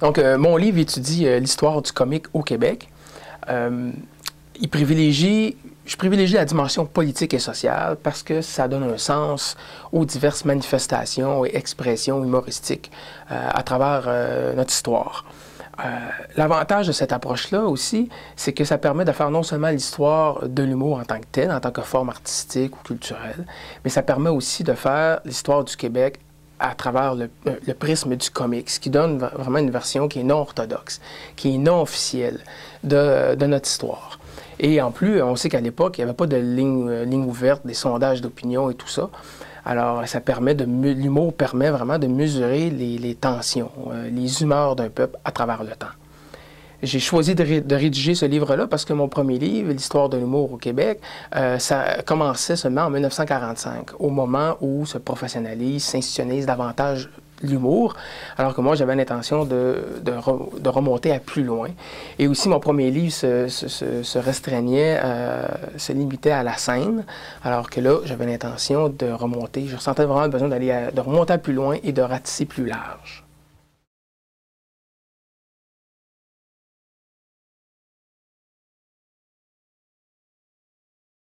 Donc, mon livre étudie l'histoire du comique au Québec. Je privilégie la dimension politique et sociale parce que ça donne un sens aux diverses manifestations et expressions humoristiques à travers notre histoire. L'avantage de cette approche-là aussi, c'est que ça permet de faire non seulement l'histoire de l'humour en tant que tel, en tant que forme artistique ou culturelle, mais ça permet aussi de faire l'histoire du Québec à travers le prisme du comique, ce qui donne vraiment une version qui est non orthodoxe, qui est non officielle de notre histoire. Et en plus, on sait qu'à l'époque, il n'y avait pas de ligne ouverte, des sondages d'opinion et tout ça. Alors, l'humour permet vraiment de mesurer les tensions, les humeurs d'un peuple à travers le temps. J'ai choisi de rédiger ce livre-là parce que mon premier livre, l'histoire de l'humour au Québec, ça commençait seulement en 1945, au moment où se professionnalise, s'institutionnalise davantage l'humour, alors que moi, j'avais l'intention de remonter à plus loin. Et aussi, mon premier livre se restreignait, se limitait à la scène, alors que là, j'avais l'intention de remonter. Je ressentais vraiment le besoin de remonter à plus loin et de ratisser plus large.